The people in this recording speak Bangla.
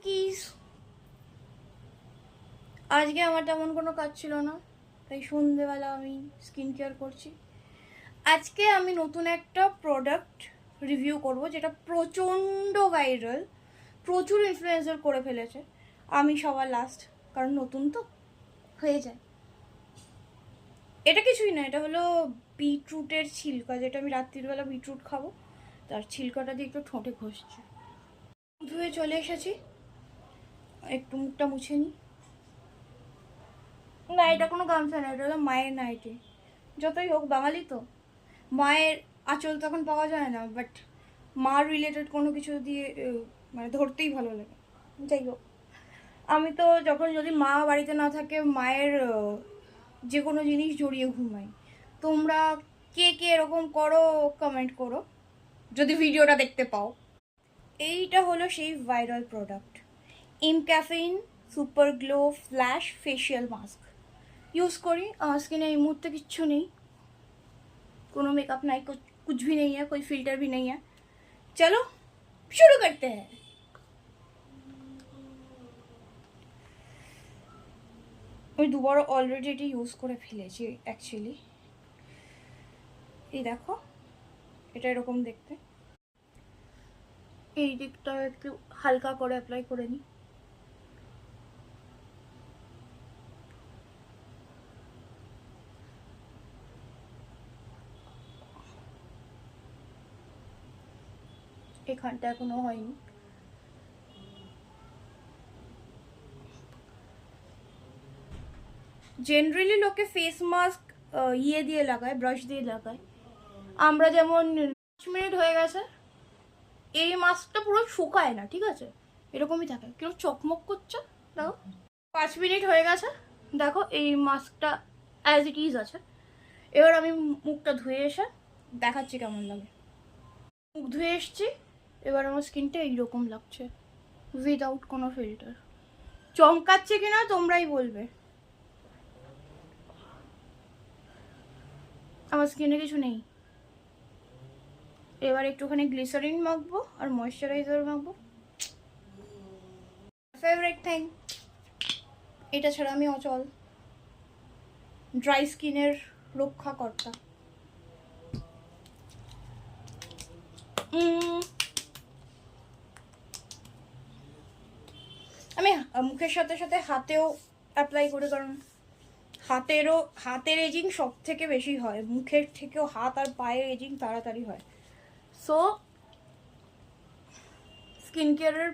কুকিজ। আজকে আমার তেমন কোনো কাজ ছিল না, তাই সন্ধ্যেবেলা আমি স্কিন কেয়ার করছি। আজকে আমি নতুন একটা প্রোডাক্ট রিভিউ করব যেটা প্রচণ্ড ভাইরাল, প্রচুর ইনফ্লুয়েন্সার করে ফেলেছে। আমি সবার লাস্ট, কারণ নতুন তো হয়ে যায়। এটা কিছুই না, এটা হলো বিটরুটের ছিলকা, যেটা আমি রাত্রিবেলা বিটরুট খাবো, তার ছিলকাটা দিয়ে একটু ঠোঁটে ঘষছি। ধুয়ে চলে এসেছি, একটু মুখটা মুছে নিই। না, এটা কোনো গামছা না, এটা হলো মায়ের নাইটি। যতই হোক বাঙালি তো, মায়ের আঁচল তখন পাওয়া যায় না, বাট মা রিলেটেড কোনো কিছু দিয়ে মানে ধরতেই ভালো লাগে। যাই হোক, আমি তো যখন যদি মা বাড়িতে না থাকে মায়ের যে কোনো জিনিস জড়িয়ে ঘুমাই। তোমরা কে কে এরকম করো কমেন্ট করো যদি ভিডিওটা দেখতে পাও। এইটা হলো সেই viral product, mCaffeine super glow flash facial mask. Use करी। আমার स्किन এই মুহূর্তে কিচ্ছু নেই, কোনো मेकअप नहीं, कुछ भी नहीं है, कोई फिल्टर भी नहीं है। चलो शुरू करते हैं। আমি দুবার অলরেডি এটি ইউজ করে ফেলেছি অ্যাকচুয়ালি। এই দেখো, এটা এরকম দেখতে। এই দিকটা একটু হালকা করে অ্যাপ্লাই করে নিই। এখানটা এখনো হয়নি। জেনারেলি লোকে ফেস মাস্ক ইয়ে দিয়ে লাগায়, ব্রাশ দিয়ে লাগায়। আমরা যেমন 5 মিনিট হয়ে গেছে, এই মাস্কটা পুরো শুকায় না, ঠিক আছে, এরকমই থাকে, কেউ চকমক করছে। দেখো 5 মিনিট হয়ে গেছে, দেখো এই মাস্কটা অ্যাজ ইট ইজ আছে। এবার আমি মুখটা ধুয়ে এসে দেখাচ্ছি কেমন লাগে। মুখ ধুয়ে এসছি, এবার আমার স্কিনটা এইরকম লাগছে উইদাউট কোনো ফিল্টার। চমকাচ্ছে কিনা তোমরাই বলবে। আমার স্কিনে কিছু নেই। এবার একটুখানি গ্লিসারিন মাখবো আর ময়শ্চারাইজার মাখবো। ফেভারিট থিং, এটা ছাড়া আমি অচল। ড্রাই স্কিনের রক্ষাকর্তা। আমি মুখের সাথে সাথে হাতেও অ্যাপ্লাই করি, কারণ হাতের এজিং সব থেকে বেশি হয়, মুখের থেকেও হাত আর পায়ের এজিং তাড়াতাড়ি হয়। সো স্কিন কেয়ারের